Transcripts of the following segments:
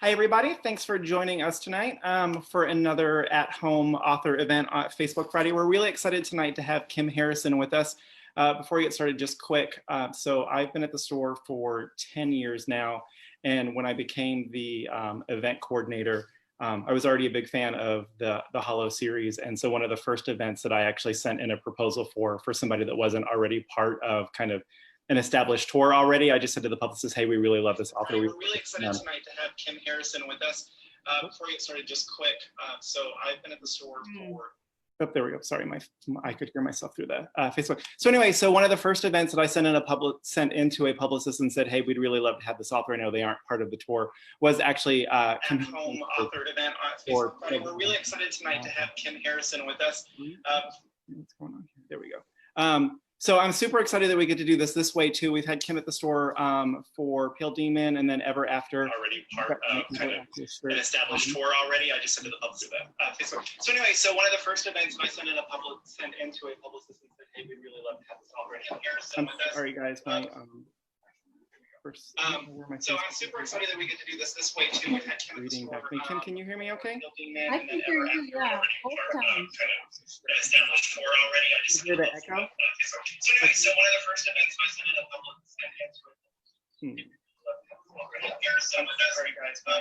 Hi, everybody. Thanks for joining us tonight for another at-home author event on Facebook Friday. We're really excited tonight to have Kim Harrison with us. Before we get started, just quick. So I've been at the store for 10 years now. And when I became the event coordinator, I was already a big fan of the Hollow series. And so one of the first events that I actually sent in a proposal for somebody that wasn't already part of kind of an established tour already. I just said to the publicist, hey, we really love this author. We're really excited tonight to have Kim Harrison with us. Before we get started, just quick. So I've been at the store for, oh, there we go. Sorry, I could hear myself through the Facebook. So anyway, so one of the first events that I sent into a publicist and said, hey, we'd really love to have this author. I know they aren't part of the tour, was actually at-home author event on Facebook. We're really excited tonight to have Kim Harrison with us. What's going on here? There we go. So I'm super excited that we get to do this way too. We've had Kim at the store for Pale Demon and then Ever After. Already part of kind of an established tour already. I just sent to the publicist Facebook. So anyway, so one of the first events I sent into a publicist and said, hey, we'd really love to have this author Kim Harrison with us. Sorry guys, so I'm super excited that we get to do this way too. We've had Kim at the store. Kim, can you hear me okay? I can hear you, yeah, both times. Established tour already. I just hear the echo. So anyway, so one of the first events I sent into a publicist and Sorry guys, so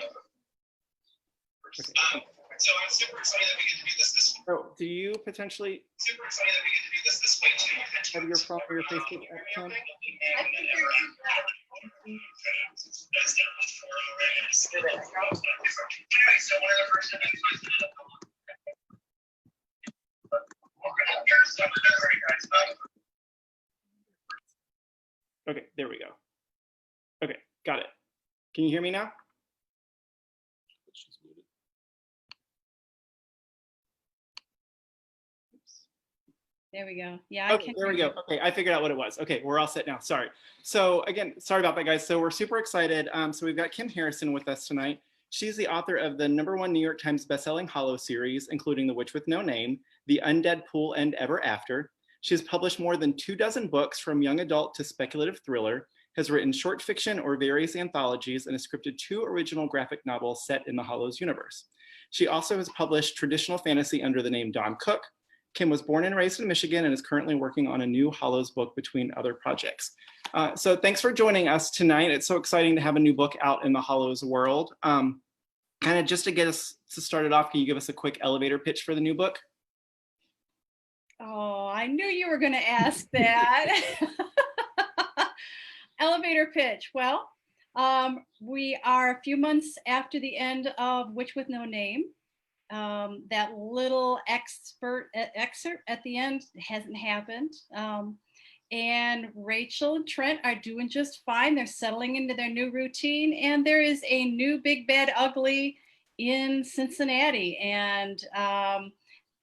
I'm super excited that we get to do this way. So do you potentially super excited that we get to do this way too? Have your phone or your Facebook account? Okay, there we go. Okay, got it. Can you hear me now? There we go. Yeah. Okay, there we go. Okay, I figured out what it was. Okay, we're all set now. Sorry. So again, sorry about that, guys. So we're super excited. So we've got Kim Harrison with us tonight. She's the author of the #1 New York Times bestselling Hollow series, including The Witch with No Name, The Undead Pool, and Ever After. She has published more than 24 books from young adult to speculative thriller, has written short fiction or various anthologies, and has scripted 2 original graphic novels set in the Hollows universe. She also has published traditional fantasy under the name Dawn Cook. Kim was born and raised in Michigan and is currently working on a new Hollows book between other projects. So thanks for joining us tonight. It's so exciting to have a new book out in the Hollows world. Kind of just to get us started off, can you give us a quick elevator pitch for the new book? Oh, I knew you were going to ask that. Elevator pitch. Well, we are a few months after the end of Witch with No Name. That little excerpt at the end hasn't happened. And Rachel and Trent are doing just fine. They're settling into their new routine, and there is a new big bad ugly in Cincinnati, and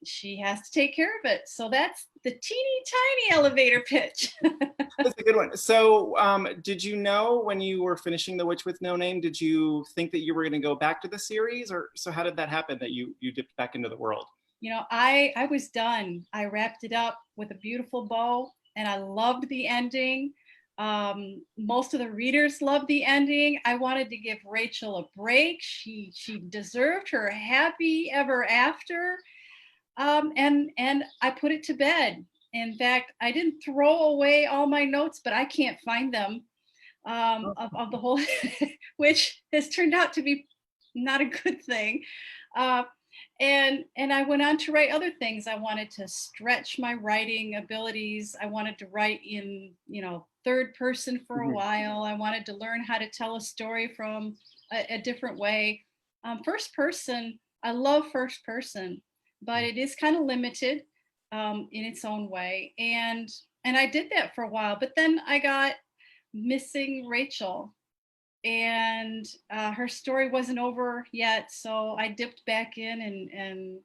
she has to take care of it. So that's the teeny tiny elevator pitch. That's a good one. So did you know when you were finishing The Witch with No Name, did you think that you were going to go back to the series? Or so how did that happen that you dipped back into the world? You know, I was done. I wrapped it up with a beautiful bow, and I loved the ending. Most of the readers loved the ending. I wanted to give Rachel a break. She deserved her happy ever after. And I put it to bed. In fact, I didn't throw away all my notes, but I can't find them of the whole, which has turned out to be not a good thing. And I went on to write other things. I wanted to stretch my writing abilities. I wanted to write in, third person for a while. I wanted to learn how to tell a story from a different way. First person, I love first person, but it is kind of limited in its own way. And I did that for a while, but then I got missing Rachel, and her story wasn't over yet. So I dipped back in and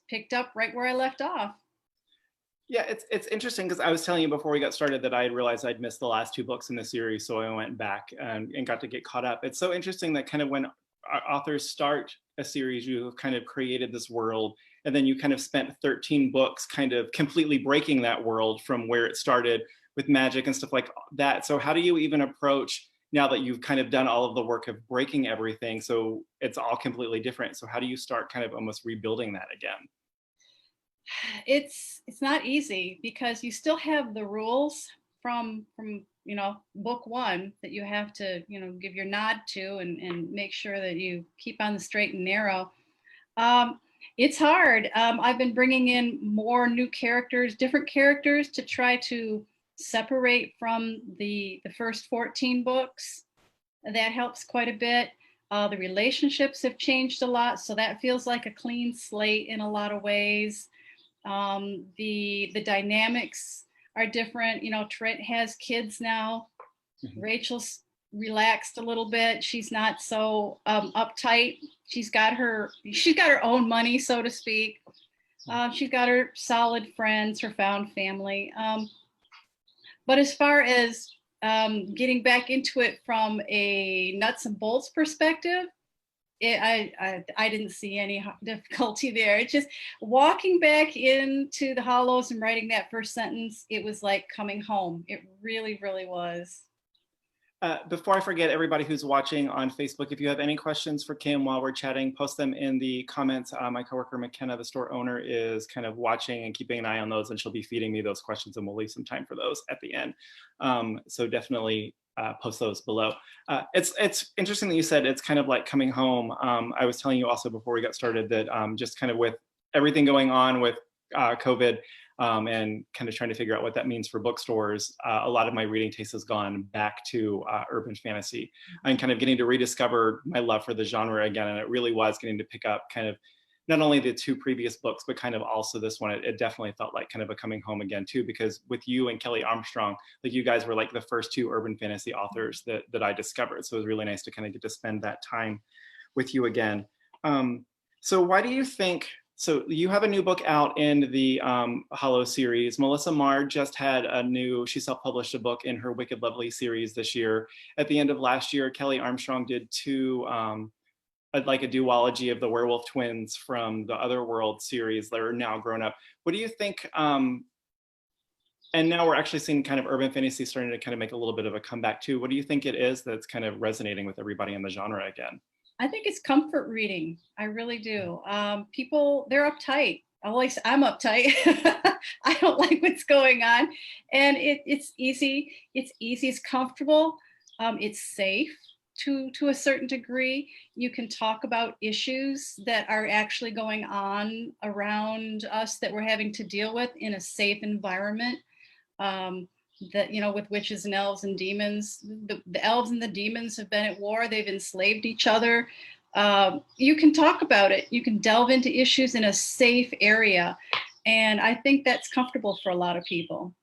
picked up right where I left off. Yeah, it's interesting because I was telling you before we got started that I had realized I'd missed the last 2 books in the series. So I went back and got to get caught up. It's so interesting that kind of when authors start a series, you have kind of created this world, and then you kind of spent 13 books kind of completely breaking that world from where it started with magic and stuff like that. So how do you even approach now that you've kind of done all of the work of breaking everything, so it's all completely different. So how do you start kind of almost rebuilding that again? It's not easy because you still have the rules from book one that you have to give your nod to and make sure that you keep on the straight and narrow. um, it's hard. I've been bringing in more new characters, different characters, to try to separate from the first 14 books. That helps quite a bit. The relationships have changed a lot, so that feels like a clean slate in a lot of ways. The dynamics are different. Trent has kids now. Mhm. Rachel's relaxed a little bit. She's not so uptight. She's got her own money, so to speak. She's got her solid friends, her found family. But as far as getting back into it from a nuts and bolts perspective, I didn't see any difficulty there. It's just walking back into the hollows and writing that first sentence. It was like coming home. It really, really was. Before I forget, everybody who's watching on Facebook, if you have any questions for Kim while we're chatting, post them in the comments. My coworker McKenna, the store owner, is kind of watching and keeping an eye on those, and she'll be feeding me those questions, and we'll leave some time for those at the end. So definitely post those below. It's interesting that you said it's kind of like coming home. I was telling you also before we got started that just kind of with everything going on with COVID, and kind of trying to figure out what that means for bookstores, a lot of my reading taste has gone back to urban fantasy. I'm kind of getting to rediscover my love for the genre again, and it really was getting to pick up kind of not only the two previous books, but kind of also this one. It definitely felt like kind of a coming home again too, because with you and Kelly Armstrong, like you guys were like the first two urban fantasy authors that I discovered. So it was really nice to kind of get to spend that time with you again. So why do you think, so you have a new book out in the Hollow series. Melissa Marr just had she self-published a book in her Wicked Lovely series this year. At the end of last year, Kelly Armstrong did like a duology of the werewolf twins from the Otherworld series that are now grown up. What do you think? And now we're actually seeing kind of urban fantasy starting to kind of make a little bit of a comeback too. What do you think it is that's kind of resonating with everybody in the genre again? I think it's comfort reading. I really do. People, they're uptight. At least I'm uptight. I don't like what's going on. And it's easy. It's easy. It's comfortable. It's safe to a certain degree. You can talk about issues that are actually going on around us that we're having to deal with in a safe environment. That with witches and elves and demons, the elves and the demons have been at war. They've enslaved each other. You can talk about it. You can delve into issues in a safe area, and I think that's comfortable for a lot of people.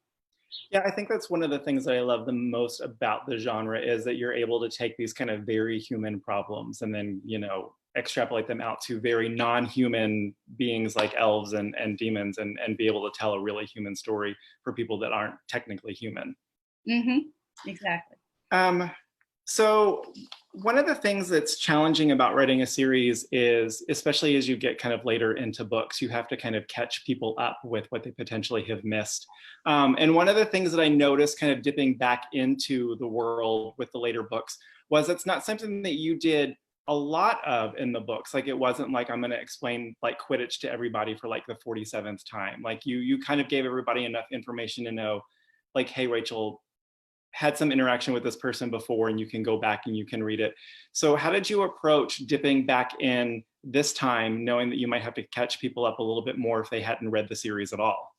Yeah, I think that's one of the things that I love the most about the genre is that you're able to take these kind of very human problems and then extrapolate them out to very non-human beings like elves and demons, and be able to tell a really human story for people that aren't technically human. Exactly. So one of the things that's challenging about writing a series is, especially as you get kind of later into books, you have to kind of catch people up with what they potentially have missed. And one of the things that I noticed kind of dipping back into the world with the later books was it's not something that you did a lot of in the books. Like it wasn't like I'm going to explain like Quidditch to everybody for like the 47th time. Like you kind of gave everybody enough information to know, like, hey, Rachel had some interaction with this person before, and you can go back and you can read it. So how did you approach dipping back in this time, knowing that you might have to catch people up a little bit more if they hadn't read the series at all?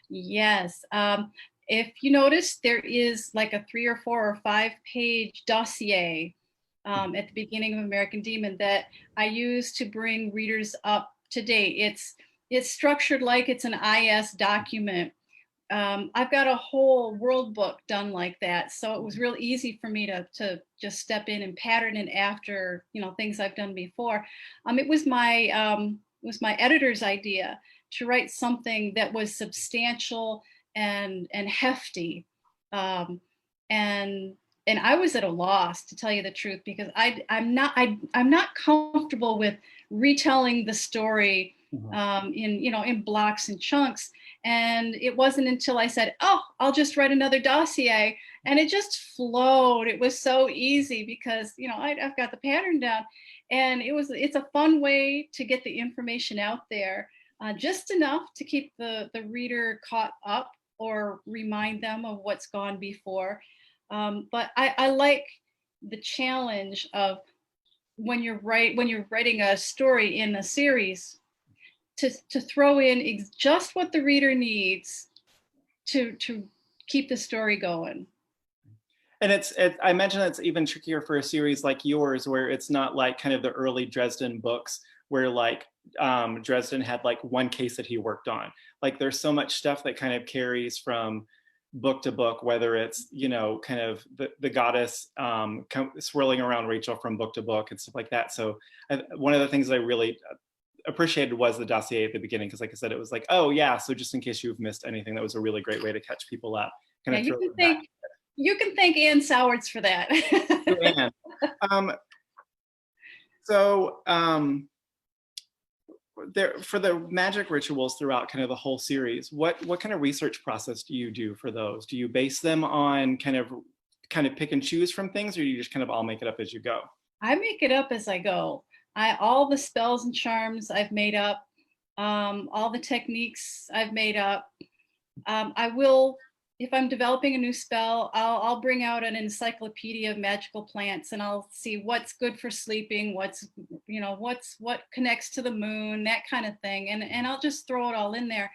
Yes. If you notice, there is like a 3 or 4 or 5 page dossier at the beginning of American Demon that I use to bring readers up to date. It's structured like it's an IS document. I've got a whole world book done like that, so it was real easy for me to just step in and pattern it after things I've done before. It was my editor's idea to write something that was substantial and hefty, and I was at a loss, to tell you the truth, because I'm not comfortable with retelling the story in blocks and chunks. And it wasn't until I said, oh, I'll just write another dossier, and it just flowed. It was so easy because, you know, I've got the pattern down, and it's a fun way to get the information out there, just enough to keep the reader caught up or remind them of what's gone before. But I like the challenge of when you're writing a story in a series, to throw in just what the reader needs to keep the story going. And I imagine it's even trickier for a series like yours, where it's not like kind of the early Dresden books, where like Dresden had like one case that he worked on. Like there's so much stuff that kind of carries from book to book, whether it's, you know, kind of the goddess swirling around Rachel from book to book and stuff like that. So one of the things that I really appreciated was the dossier at the beginning, because like I said, it was like, oh yeah, so just in case you've missed anything, that was a really great way to catch people up. Kind Yeah, of throw it back. you can thank Ann Sowards for that. Ann. So for the magic rituals throughout kind of the whole series, what kind of research process do you do for those? Do you base them on kind of pick and choose from things, or you just kind of all make it up as you go? I make it up as I go. All the spells and charms I've made up, all the techniques I've made up. I will, if I'm developing a new spell, I'll bring out an encyclopedia of magical plants, and I'll see what's good for sleeping, what connects to the moon, that kind of thing, and I'll just throw it all in there.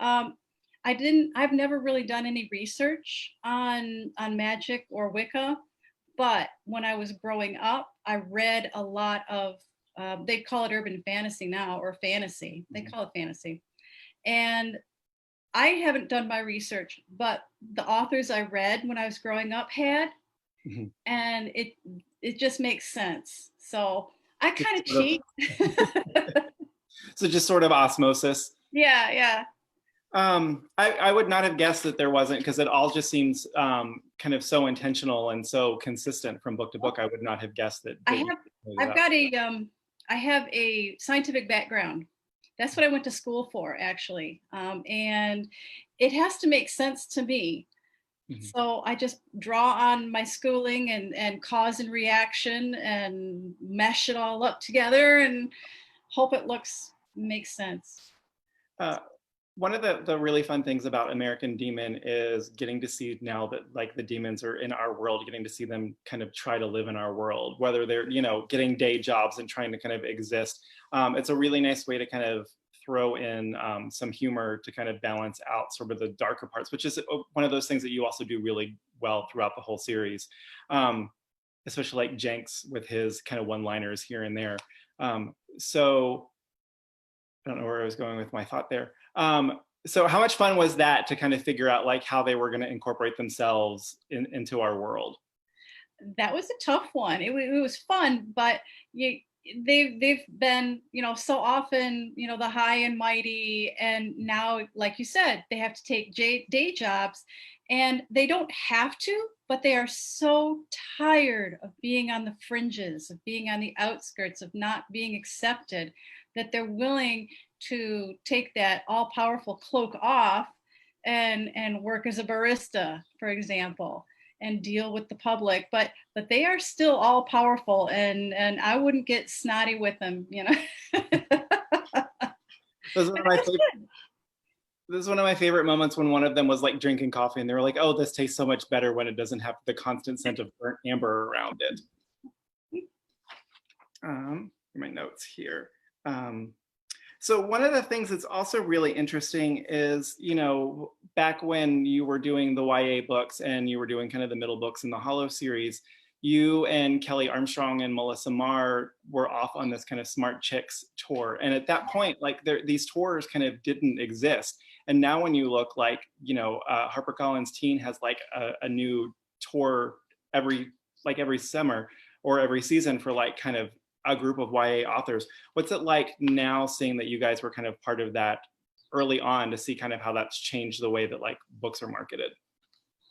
I've never really done any research on magic or Wicca, but when I was growing up, I read a lot of, they call it urban fantasy now, or fantasy. They call it fantasy. And I haven't done my research, but the authors I read when I was growing up had, and it just makes sense. So I kind of cheat. So just sort of osmosis. Yeah, yeah. I would not have guessed that there wasn't, because it all just seems kind of so intentional and so consistent from book to book. I would not have guessed that. I have a scientific background. That's what I went to school for, actually. And it has to make sense to me. So I just draw on my schooling and cause and reaction and mesh it all up together and hope it makes sense. One of the really fun things about American Demon is getting to see, now that like the demons are in our world, getting to see them kind of try to live in our world, whether they're, you know, getting day jobs and trying to kind of exist. It's a really nice way to kind of throw in some humor to kind of balance out sort of the darker parts, which is one of those things that you also do really well throughout the whole series, especially like Jenks with his kind of one-liners here and there. So I don't know where I was going with my thought there. So how much fun was that to kind of figure out like how they were going to incorporate themselves into our world? That was a tough one. It was fun, but they've been, you know, so often, you know, the high and mighty, and now, like you said, they have to take day jobs, and they don't have to, but they are so tired of being on the fringes, of being on the outskirts, of not being accepted, that they're willing to take that all-powerful cloak off and work as a barista, for example, and deal with the public, but they are still all powerful, and I wouldn't get snotty with them, you know. This is one of my favorite moments, when one of them was like drinking coffee and they were like, oh, this tastes so much better when it doesn't have the constant scent of burnt amber around it. My notes here. So one of the things that's also really interesting is, you know, back when you were doing the YA books and you were doing kind of the middle books in the Hollow series, you and Kelly Armstrong and Melissa Marr were off on this kind of Smart Chicks tour. And at that point, like these tours kind of didn't exist. And now when you look, like, you know, HarperCollins Teen has like a new tour every summer or every season for like kind of a group of YA authors. What's it like now, seeing that you guys were kind of part of that early on, to see kind of how that's changed the way that like books are marketed?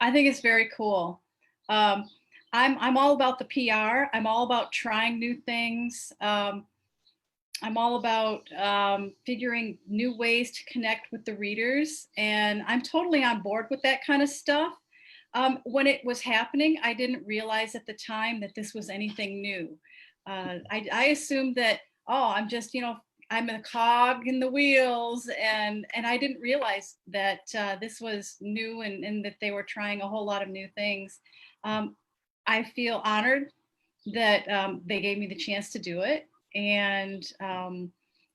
I think it's very cool. I'm all about the PR. I'm all about trying new things. I'm all about figuring new ways to connect with the readers, and I'm totally on board with that kind of stuff. When it was happening, I didn't realize at the time that this was anything new. I assumed that, oh, I'm just, I'm a cog in the wheels, and I didn't realize that this was new, and that they were trying a whole lot of new things. I feel honored that they gave me the chance to do it, and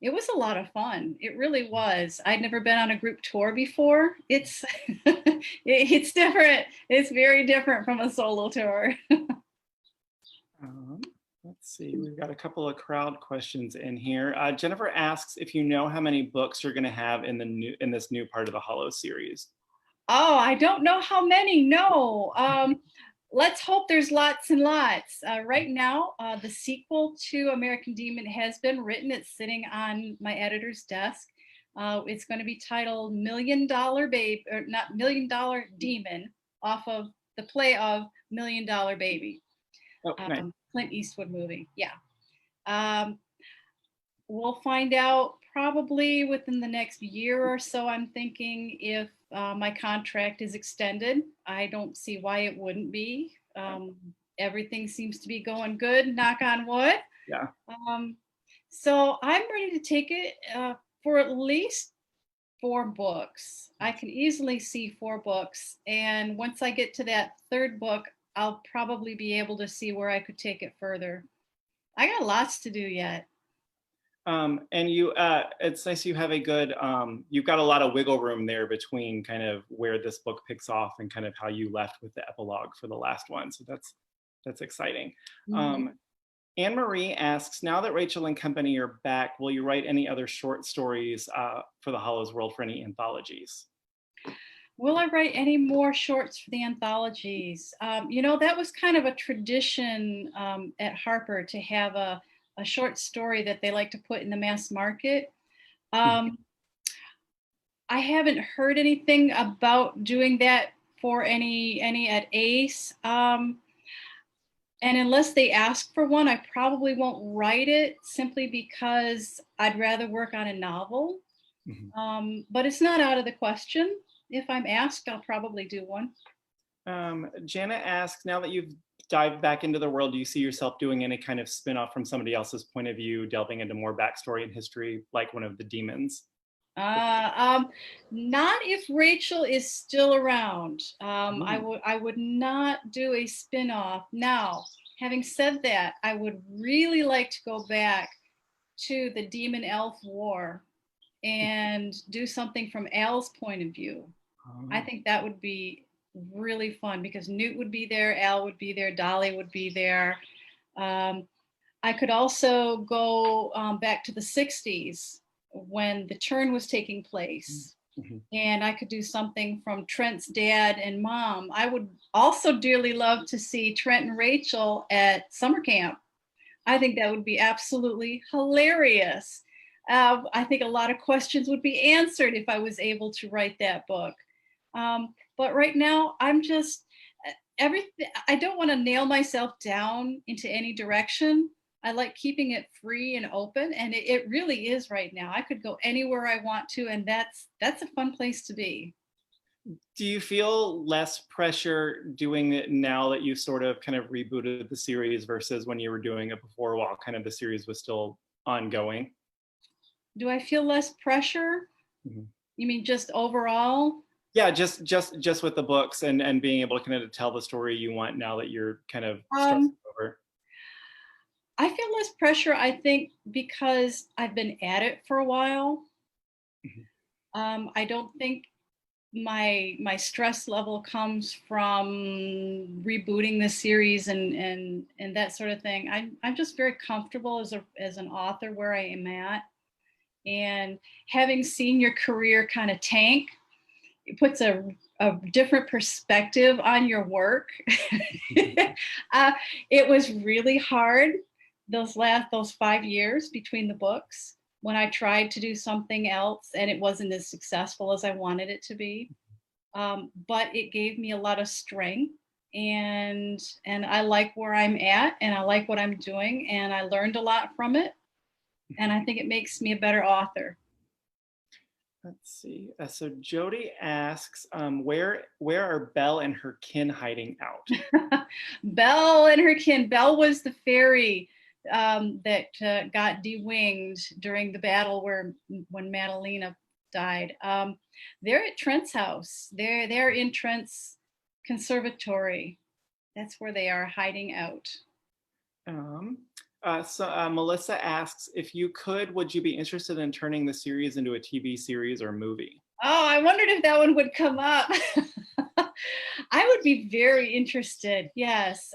it was a lot of fun. It really was. I'd never been on a group tour before. It's it's different. It's very different from a solo tour. Um, let's see, we've got a couple of crowd questions in here. Jennifer asks if you know how many books you're going to have in this new part of the Hollow series. Oh, I don't know how many. No. Let's hope there's lots and lots. Right now, the sequel to American Demon has been written. It's sitting on my editor's desk. It's going to be titled $1 Million Baby, or not $1 Million Demon, off of the play of $1 Million Baby. Oh, nice. Clint Eastwood movie. Yeah. We'll find out probably within the next year or so, I'm thinking, if my contract is extended. I don't see why it wouldn't be. Everything seems to be going good, knock on wood. Yeah. So I'm ready to take it for at least 4 books. I can easily see 4 books. And once I get to that 3rd book, I'll probably be able to see where I could take it further. I got lots to do yet. And it's nice you have a good, you've got a lot of wiggle room there between kind of where this book picks off and kind of how you left with the epilogue for the last one. So that's exciting. Mm-hmm. Anne Marie asks, now that Rachel and company are back, will you write any other short stories for the Hollows world for any anthologies? Will I write any more shorts for the anthologies? That was kind of a tradition at Harper to have a short story that they like to put in the mass market. I haven't heard anything about doing that for any at Ace. And unless they ask for one, I probably won't write it, simply because I'd rather work on a novel. Mm-hmm. But it's not out of the question. If I'm asked, I'll probably do one. Jana asks, now that you've dived back into the world, do you see yourself doing any kind of spin-off from somebody else's point of view, delving into more backstory and history, like one of the demons? Not if Rachel is still around. I would not do a spin-off. Now, having said that, I would really like to go back to the Demon Elf War and do something from Al's point of view. I think that would be really fun, because Newt would be there, Al would be there, Dolly would be there. I could also go back to the 60s when the turn was taking place. Mm-hmm. And I could do something from Trent's dad and mom. I would also dearly love to see Trent and Rachel at summer camp. I think that would be absolutely hilarious. I think a lot of questions would be answered if I was able to write that book. But right now, I'm just everything. I don't want to nail myself down into any direction. I like keeping it free and open, and it really is right now. I could go anywhere I want to, and that's a fun place to be. Do you feel less pressure doing it now that you sort of kind of rebooted the series versus when you were doing it before, while kind of the series was still ongoing? Do I feel less pressure? Mm-hmm. You mean just overall? Yeah, just with the books and being able to kind of tell the story you want now that you're kind of stressing over. I feel less pressure, I think, because I've been at it for a while. Mm-hmm. I don't think my stress level comes from rebooting the series and that sort of thing. I'm just very comfortable as an author where I am at, and having seen your career kind of tank, it puts a different perspective on your work. It was really hard those 5 years between the books, when I tried to do something else and it wasn't as successful as I wanted it to be. But it gave me a lot of strength, and I like where I'm at, and I like what I'm doing, and I learned a lot from it. And I think it makes me a better author. Let's see. So Jody asks, where are Belle and her kin hiding out? Belle and her kin. Belle was the fairy that got de-winged during the battle when Madalena died. They're at Trent's house. They're in Trent's conservatory. That's where they are hiding out. Melissa asks, if you could, would you be interested in turning the series into a TV series or movie? Oh, I wondered if that one would come up. I would be very interested. Yes.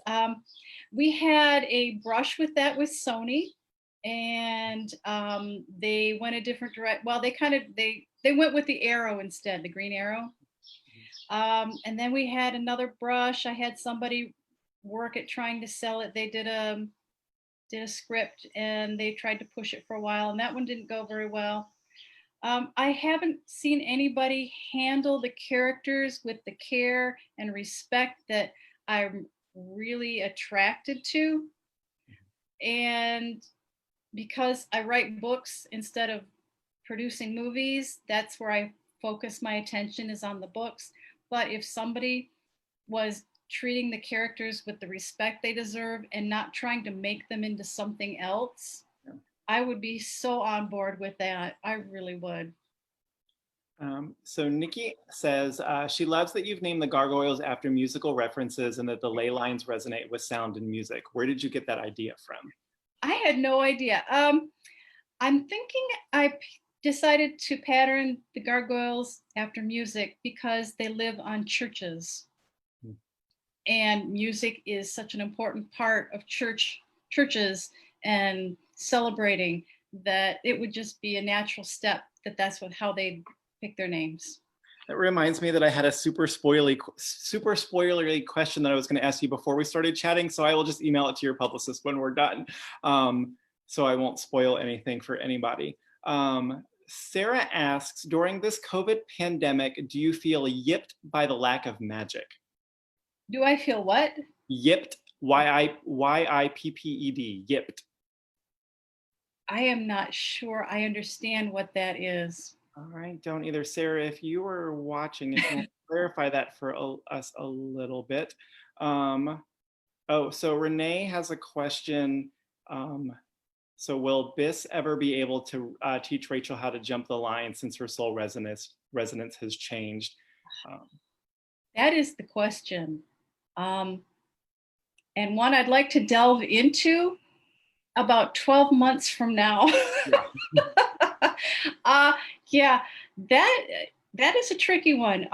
We had a brush with that with Sony, and they went a different direction. Well, they went with the arrow instead, the green arrow. And then we had another brush. I had somebody work at trying to sell it. They did a script and they tried to push it for a while, and that one didn't go very well. I haven't seen anybody handle the characters with the care and respect that I'm really attracted to. And because I write books instead of producing movies, that's where I focus my attention, is on the books. But if somebody was treating the characters with the respect they deserve and not trying to make them into something else, I would be so on board with that. I really would. So Nikki says she loves that you've named the gargoyles after musical references and that the ley lines resonate with sound and music. Where did you get that idea from? I had no idea. I'm thinking I decided to pattern the gargoyles after music because they live on churches. And music is such an important part of churches and celebrating, that it would just be a natural step that's how they pick their names. That reminds me that I had a super spoilery question that I was going to ask you before we started chatting, so I will just email it to your publicist when we're done, so I won't spoil anything for anybody. Sarah asks, during this COVID pandemic, do you feel yipped by the lack of magic? Do I feel what? Yipped, Y-I-P-P-E-D, yipped. I am not sure I understand what that is. All right, don't either. Sarah, if you were watching, if you want to clarify that for us a little bit. So Renee has a question. So will Biss ever be able to teach Rachel how to jump the line since her soul resonance has changed? That is the question. And one I'd like to delve into about 12 months from now. Yeah, that is a tricky one.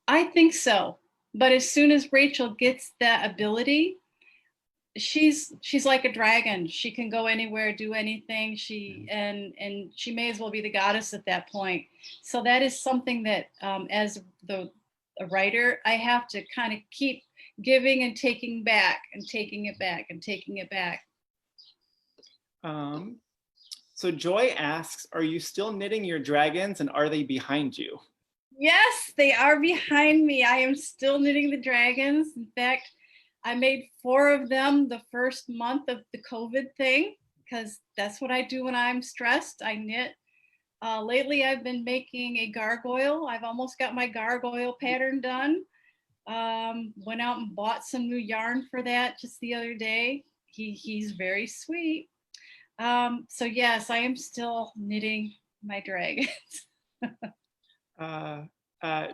I think so. But as soon as Rachel gets that ability, she's like a dragon. She can go anywhere, do anything. And she may as well be the goddess at that point. So that is something that as a writer, I have to kind of keep giving and taking back and taking it back and taking it back. So Joy asks, are you still knitting your dragons and are they behind you? Yes, they are behind me. I am still knitting the dragons. In fact, I made 4 of them the first month of the COVID thing, because that's what I do when I'm stressed. I knit. Lately, I've been making a gargoyle. I've almost got my gargoyle pattern done. Went out and bought some new yarn for that just the other day. He's very sweet. So yes, I am still knitting my dragons.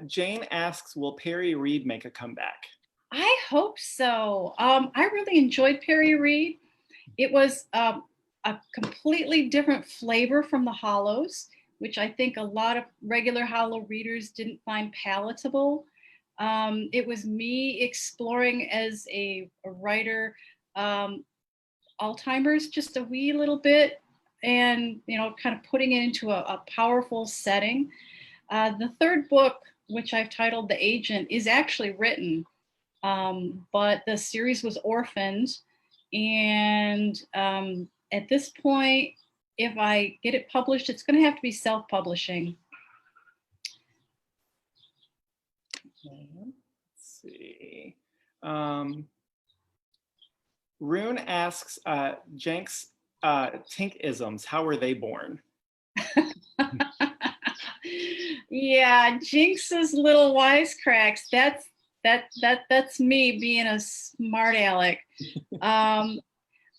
Jane asks, will Perry Reed make a comeback? I hope so. I really enjoyed Perry Reed. It was a completely different flavor from the hollows, which I think a lot of regular hollow readers didn't find palatable. It was me exploring as a writer, Alzheimer's just a wee little bit, and kind of putting it into a powerful setting. The third book, which I've titled The Agent, is actually written, but the series was orphaned, and at this point, if I get it published, it's going to have to be self-publishing. Let's see. Rune asks, Jenks, Tink-isms, how were they born? Yeah, Jinx's little wisecracks. That's me being a smart aleck. Um,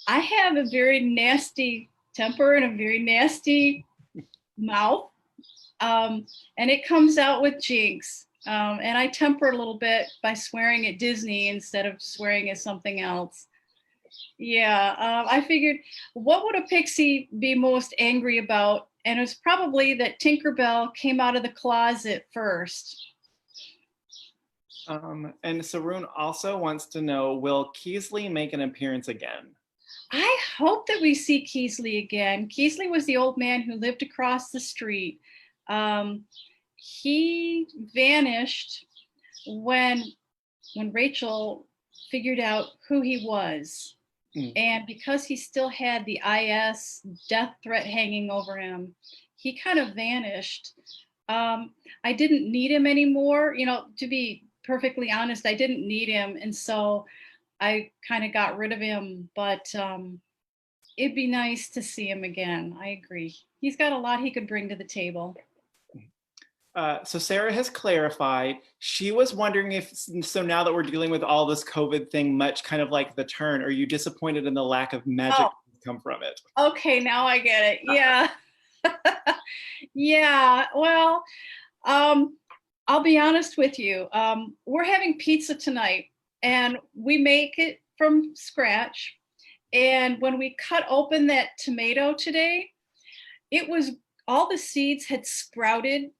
I have a very nasty temper and a very nasty mouth, and it comes out with Jinx. And I temper a little bit by swearing at Disney instead of swearing at something else. Yeah, I figured, what would a pixie be most angry about? And it's probably that Tinkerbell came out of the closet first. And Saroon also wants to know, will Keesley make an appearance again? I hope that we see Keesley again. Keesley was the old man who lived across the street. He vanished when Rachel figured out who he was. And because he still had the IS death threat hanging over him, he kind of vanished. I didn't need him anymore. You know, to be perfectly honest, I didn't need him. And so I kind of got rid of him. But it'd be nice to see him again. I agree. He's got a lot he could bring to the table. So Sarah has clarified. She was wondering if, so now that we're dealing with all this COVID thing, much kind of like The Turn, are you disappointed in the lack of magic come from it? Okay, now I get it. Yeah. Yeah, well, I'll be honest with you. We're having pizza tonight and we make it from scratch. And when we cut open that tomato today, it was, all the seeds had sprouted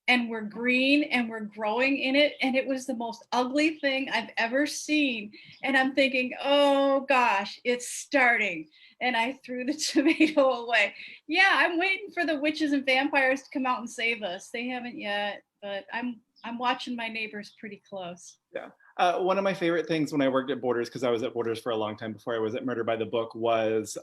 and were green and were growing in it. And it was the most ugly thing I've ever seen. And I'm thinking, oh gosh, it's starting. And I threw the tomato away. Yeah, I'm waiting for the witches and vampires to come out and save us. They haven't yet, but I'm watching my neighbors pretty close. Yeah. One of my favorite things when I worked at Borders, because I was at Borders for a long time before I was at Murder by the Book, was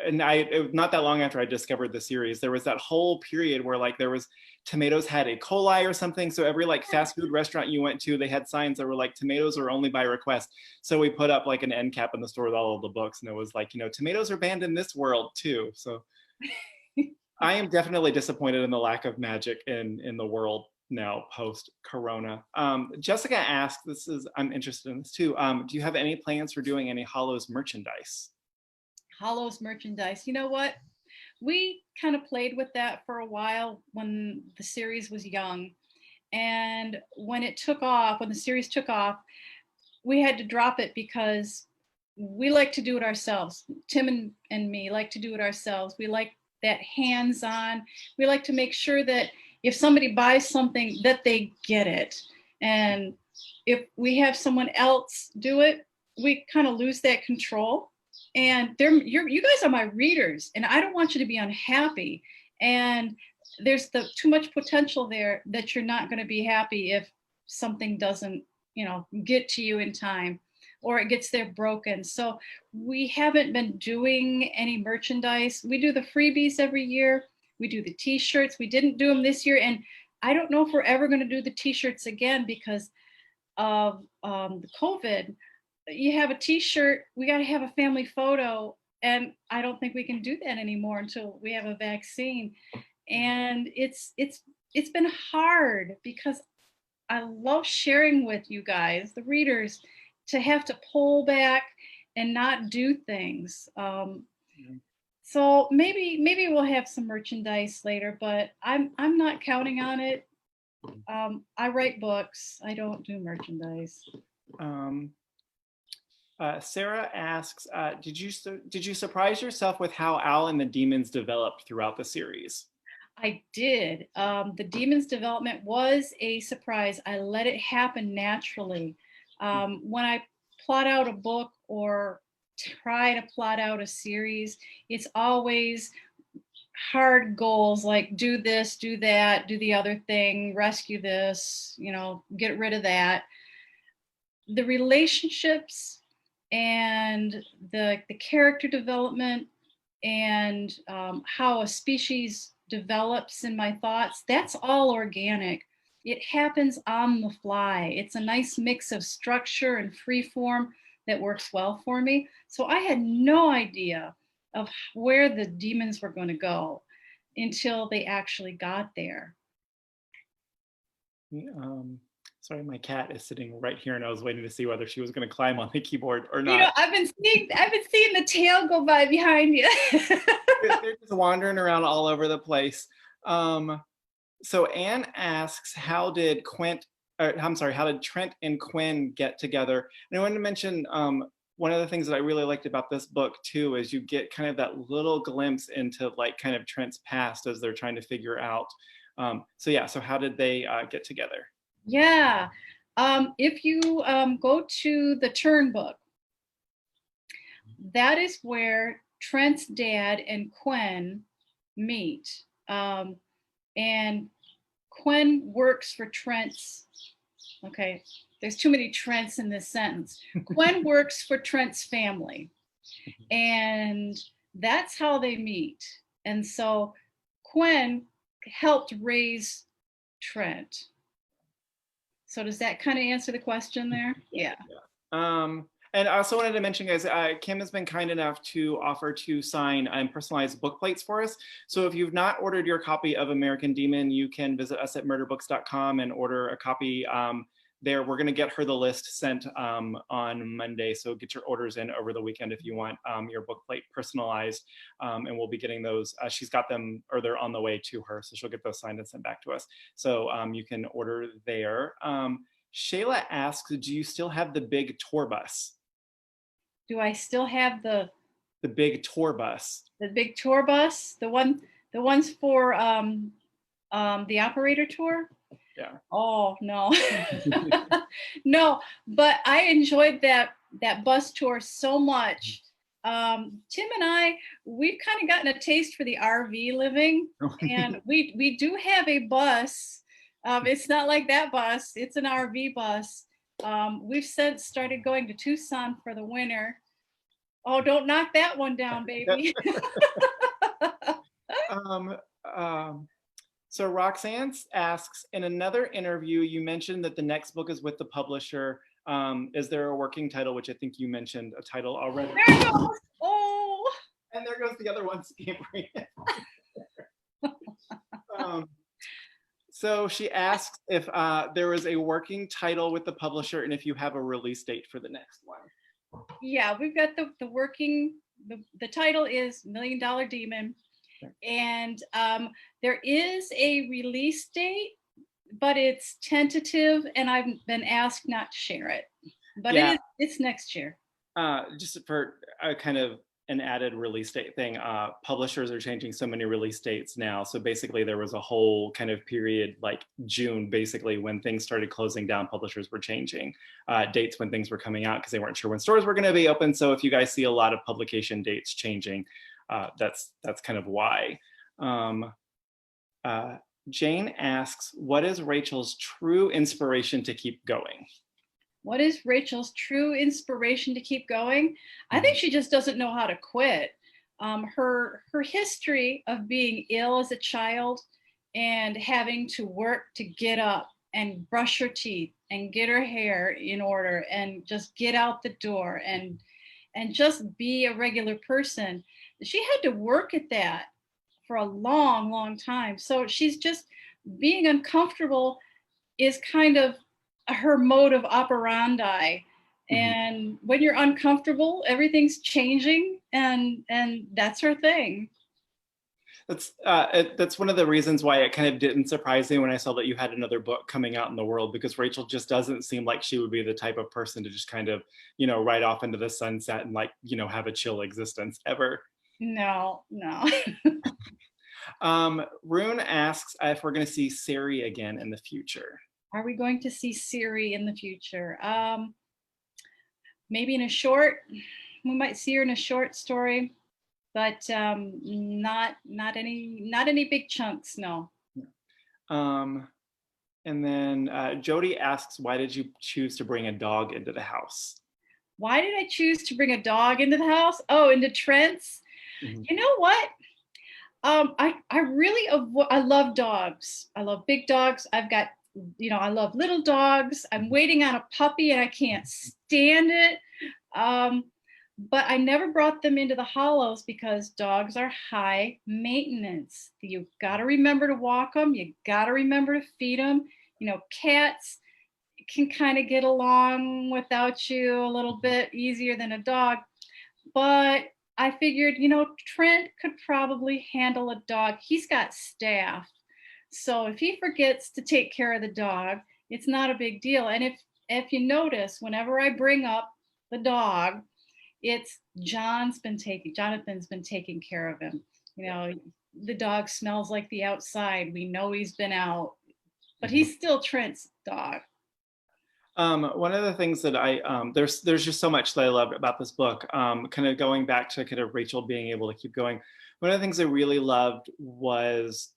and not that long after I discovered the series, there was that whole period where like there was tomatoes had E. coli or something. So every like fast food restaurant you went to, they had signs that were like tomatoes are only by request. So we put up like an end cap in the store with all of the books, and it was like, you know, tomatoes are banned in this world too. So I am definitely disappointed in the lack of magic in the world now post Corona. Jessica asked, I'm interested in this too. Do you have any plans for doing any Hollows merchandise? Hollows merchandise. You know what? We kind of played with that for a while when the series was young. And when it took off, when the series took off, we had to drop it because we like to do it ourselves. Tim and me like to do it ourselves. We like that hands-on. We like to make sure that if somebody buys something, that they get it. And if we have someone else do it, we kind of lose that control. And you guys are my readers, and I don't want you to be unhappy. And there's too much potential there that you're not going to be happy if something doesn't, you know, get to you in time, or it gets there broken. So we haven't been doing any merchandise. We do the freebies every year. We do the t-shirts. We didn't do them this year, and I don't know if we're ever going to do the t-shirts again because of the COVID. You have a t-shirt, we got to have a family photo, and I don't think we can do that anymore until we have a vaccine. And it's been hard because I love sharing with you guys, the readers, to have to pull back and not do things. So maybe we'll have some merchandise later, but I'm not counting on it. I write books, I don't do merchandise. Sarah asks, did you surprise yourself with how Al and the demons developed throughout the series? I did. The demons development was a surprise. I let it happen naturally. When I plot out a book or try to plot out a series, it's always hard goals like do this, do that, do the other thing, rescue this, you know, get rid of that. The relationships and the character development and how a species develops in my thoughts, that's all organic. It happens on the fly. It's a nice mix of structure and free form that works well for me. So I had no idea of where the demons were going to go. until they actually got there. Sorry, my cat is sitting right here, and I was waiting to see whether she was going to climb on the keyboard or You know, not. I've been seeing the tail go by behind you. They're just wandering around all over the place. So Anne asks, how did Trent and Quinn get together? And I wanted to mention one of the things that I really liked about this book too is you get kind of that little glimpse into like kind of Trent's past as they're trying to figure out. So how did they get together? Yeah. If you go to the Turn book, that is where Trent's dad and Quinn meet. And Quinn works for Trent's, okay, there's too many Trents in this sentence. Quinn works for Trent's family. And that's how they meet. And so Quinn helped raise Trent. So does that kind of answer the question there? Yeah. And I also wanted to mention, guys, Kim has been kind enough to offer to sign personalized book plates for us. So if you've not ordered your copy of American Demon, you can visit us at murderbooks.com and order a copy there. We're going to get her the list sent on Monday. So get your orders in over the weekend if you want your book plate personalized. And we'll be getting those. She's got them, or they're on the way to her. So she'll get those signed and sent back to us. So you can order there. Shayla asks, do you still have the big tour bus? Do I still have the big tour bus? The big tour bus, the ones for the operator tour? Yeah. Oh no. No, but I enjoyed that bus tour so much. Tim and we've kind of gotten a taste for the RV living, and we do have a bus. It's not like that bus, it's an RV bus. We've since started going to Tucson for the winter. Oh, don't knock that one down, baby. So Roxanne asks, in another interview, you mentioned that the next book is with the publisher. Is there a working title, which I think you mentioned a title already? There it goes. Oh. And there goes the other one scampering. So she asks if there is a working title with the publisher and if you have a release date for the next one. Yeah, we've got the working, the title is $1 Million Demon. And there is a release date, but it's tentative, and I've been asked not to share it. But yeah, it's next year. Just for kind of an added release date thing, publishers are changing so many release dates now. So basically there was a whole kind of period like June, basically, when things started closing down, publishers were changing dates when things were coming out because they weren't sure when stores were going to be open. So if you guys see a lot of publication dates changing, that's kind of why. Jane asks, what is Rachel's true inspiration to keep going? What is Rachel's true inspiration to keep going? I think she just doesn't know how to quit. Her history of being ill as a child and having to work to get up and brush her teeth and get her hair in order and just get out the door and just be a regular person. She had to work at that for a long, long time. So she's just being uncomfortable is kind of her mode of operandi. And when you're uncomfortable, everything's changing, and that's her thing. That's one of the reasons why it kind of didn't surprise me when I saw that you had another book coming out in the world, because Rachel just doesn't seem like she would be the type of person to just kind of, ride off into the sunset and have a chill existence ever. No. Rune asks if we're going to see Siri again in the future. Are we going to see Siri in the future? Maybe in a short. We might see her in a short story, but not any big chunks. No. And then Jody asks, why did you choose to bring a dog into the house? Why did I choose to bring a dog into the house? Oh, into Trent's. You know what? I love dogs. I love big dogs. I've got, I love little dogs. I'm waiting on a puppy and I can't stand it. But I never brought them into the hollows because dogs are high maintenance. You got to remember to walk them. You got to remember to feed them. You know, cats can kind of get along without you a little bit easier than a dog. But I figured, you know, Trent could probably handle a dog. He's got staff. So if he forgets to take care of the dog, it's not a big deal. And if you notice, whenever I bring up the dog, it's Jonathan's been taking care of him. You know, the dog smells like the outside. We know he's been out, but he's still Trent's dog. One of the things that there's just so much that I loved about this book, kind of going back to kind of Rachel being able to keep going. One of the things I really loved was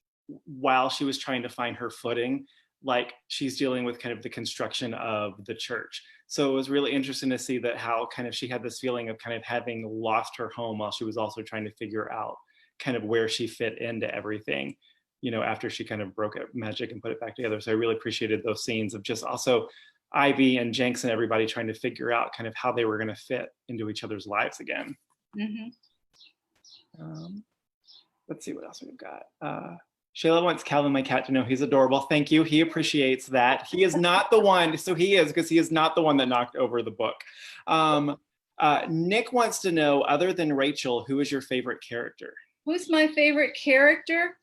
while she was trying to find her footing, like she's dealing with kind of the construction of the church. So it was really interesting to see that how kind of she had this feeling of kind of having lost her home while she was also trying to figure out kind of where she fit into everything, you know, after she kind of broke it magic and put it back together. So I really appreciated those scenes of just also Ivy and Jenks and everybody trying to figure out kind of how they were going to fit into each other's lives again. Let's see what else we've got. Shayla wants Calvin, my cat, to know he's adorable. Thank you. He appreciates that. He is not the one, so he is, because he is not the one that knocked over the book. Nick wants to know, other than Rachel, who is your favorite character? Who's my favorite character?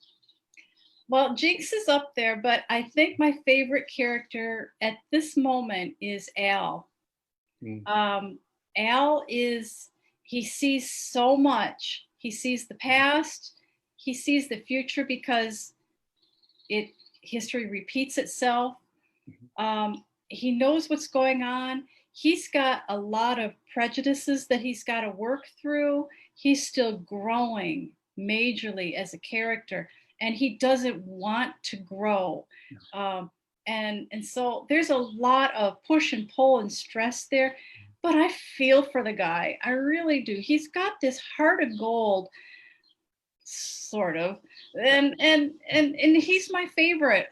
Well, Jinx is up there, but I think my favorite character at this moment is Al. Al he sees so much. He sees the past, he sees the future because history repeats itself. He knows what's going on. He's got a lot of prejudices that he's got to work through. He's still growing majorly as a character, and he doesn't want to grow. And so there's a lot of push and pull and stress there, but I feel for the guy. I really do. He's got this heart of gold, sort of, and he's my favorite.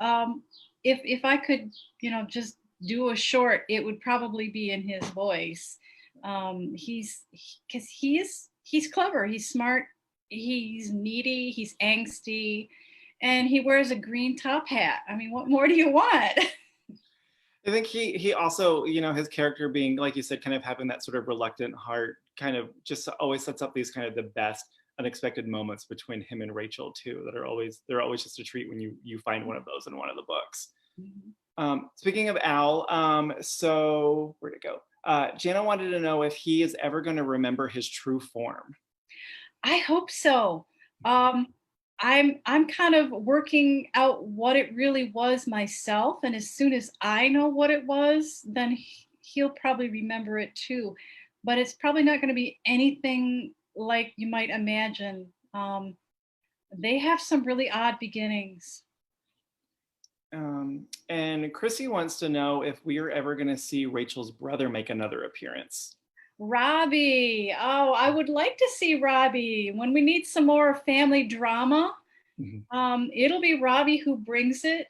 If I could, you know, just do a short, it would probably be in his voice. Because he's clever, he's smart, he's needy, he's angsty, and he wears a green top hat. I mean, what more do you want? I think he also, you know, his character being, like you said, kind of having that sort of reluctant heart, kind of just always sets up these kind of the best unexpected moments between him and Rachel too, that they're always just a treat when you find one of those in one of the books. Speaking of Al, so where'd it go? Jana wanted to know if he is ever going to remember his true form. I hope so. I'm kind of working out what it really was myself, and as soon as I know what it was, then he'll probably remember it too. But it's probably not going to be anything like you might imagine. They have some really odd beginnings. And Chrissy wants to know if we are ever going to see Rachel's brother make another appearance. Robbie. Oh, I would like to see Robbie when we need some more family drama. It'll be Robbie who brings it.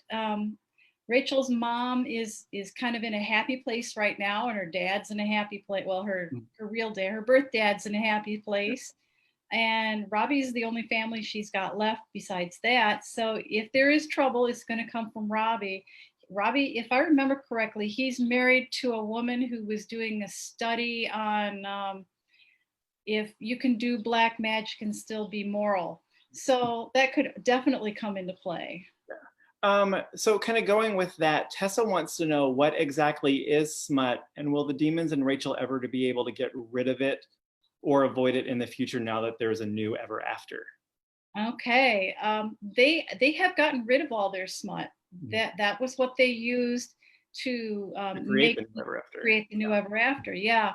Rachel's mom is kind of in a happy place right now, and her dad's in a happy place. Well, her real dad, her birth dad's in a happy place, and Robbie's the only family she's got left besides that. So if there is trouble, it's going to come from Robbie. Robbie, if I remember correctly, he's married to a woman who was doing a study on if you can do black magic and still be moral. So that could definitely come into play. So kind of going with that, Tessa wants to know what exactly is smut, and will the demons and Rachel ever to be able to get rid of it or avoid it in the future now that there's a new ever after? Okay, they have gotten rid of all their smut. That was what they used to create the new ever after. Yeah,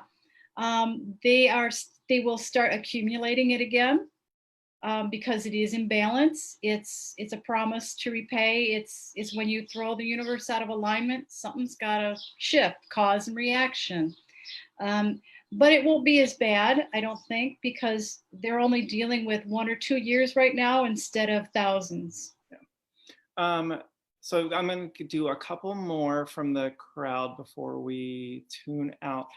they will start accumulating it again. Because it is in balance. It's a promise to repay. It's when you throw the universe out of alignment, something's got to shift, cause and reaction. But it won't be as bad, I don't think, because they're only dealing with 1 or 2 years right now instead of thousands. So I'm going to do a couple more from the crowd before we tune out.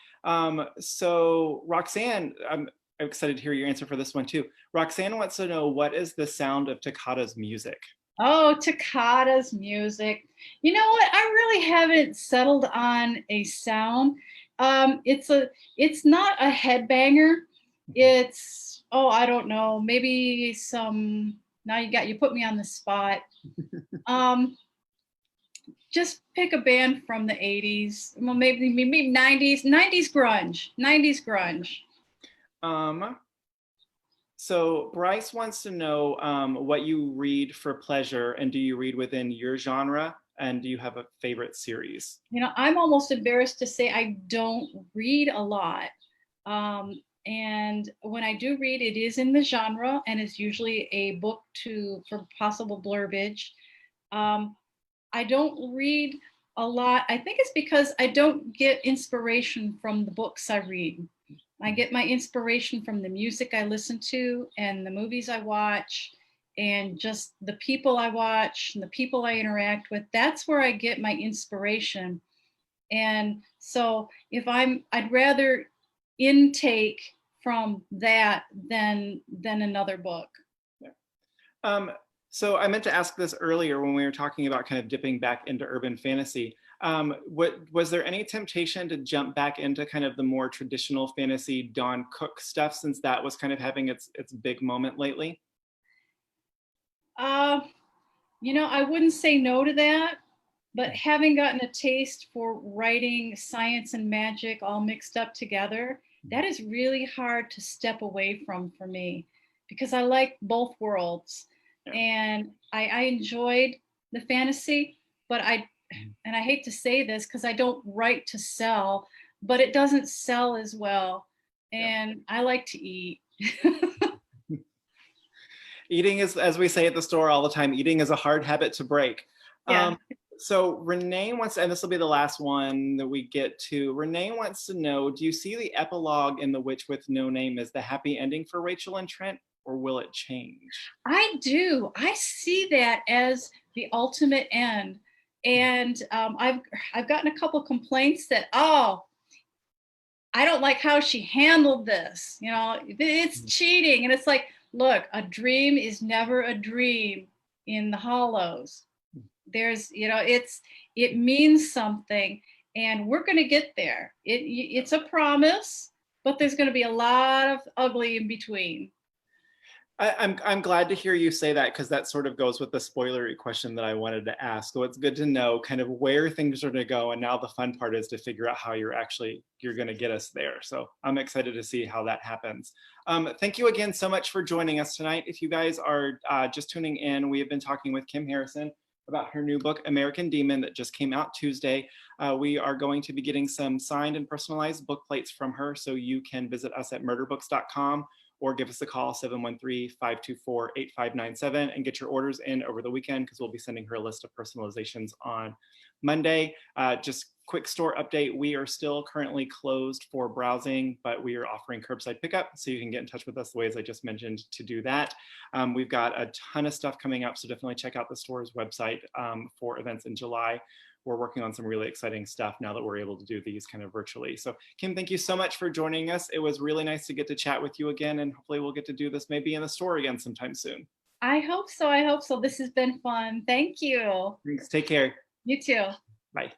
So Roxanne, I'm excited to hear your answer for this one too. Roxanne wants to know, what is the sound of Toccata's music? Oh, Toccata's music. You know what? I really haven't settled on a sound. It's not a headbanger. It's, oh, I don't know, maybe some, now you put me on the spot. Um, just pick a band from the 80s. Well, maybe 90s, 90s grunge, 90s grunge. So Bryce wants to know what you read for pleasure, and do you read within your genre, and do you have a favorite series? You know, I'm almost embarrassed to say I don't read a lot. And when I do read, it is in the genre, and it's usually a book for possible blurbage. I don't read a lot. I think it's because I don't get inspiration from the books I read. I get my inspiration from the music I listen to and the movies I watch and just the people I watch and the people I interact with. That's where I get my inspiration. And so I'd rather intake from that than another book. Yeah. So I meant to ask this earlier when we were talking about kind of dipping back into urban fantasy. Was there any temptation to jump back into kind of the more traditional fantasy Dawn Cook stuff, since that was kind of having its big moment lately? You know, I wouldn't say no to that, but having gotten a taste for writing science and magic all mixed up together, that is really hard to step away from for me, because I like both worlds. Yeah. And I enjoyed the fantasy, but I hate to say this because I don't write to sell, but it doesn't sell as well. And yeah. I like to eat. Eating is, as we say at the store all the time, eating is a hard habit to break. Yeah. So Renee wants, and this will be the last one that we get to. Renee wants to know, do you see the epilogue in The Witch with No Name as the happy ending for Rachel and Trent, or will it change? I do. I see that as the ultimate end. And I've gotten a couple complaints that, oh, I don't like how she handled this. You know, it's cheating. And it's like, look, a dream is never a dream in the Hollows. There's, you know, it means something, and we're going to get there. It's a promise, but there's going to be a lot of ugly in between. I'm glad to hear you say that, because that sort of goes with the spoilery question that I wanted to ask. So it's good to know kind of where things are going to go, and now the fun part is to figure out how you're going to get us there. So I'm excited to see how that happens. Thank you again so much for joining us tonight. If you guys are just tuning in, we have been talking with Kim Harrison about her new book, American Demon, that just came out Tuesday. We are going to be getting some signed and personalized book plates from her, so you can visit us at murderbooks.com or give us a call, 713-524-8597, and get your orders in over the weekend, because we'll be sending her a list of personalizations on Monday. Just quick store update, we are still currently closed for browsing, but we are offering curbside pickup, so you can get in touch with us the ways I just mentioned to do that. We've got a ton of stuff coming up, so definitely check out the store's website for events in July. We're working on some really exciting stuff now that we're able to do these kind of virtually. So Kim, thank you so much for joining us. It was really nice to get to chat with you again, and hopefully we'll get to do this maybe in the store again sometime soon. I hope so. I hope so. This has been fun. Thank you. Thanks. Take care. You too. Bye.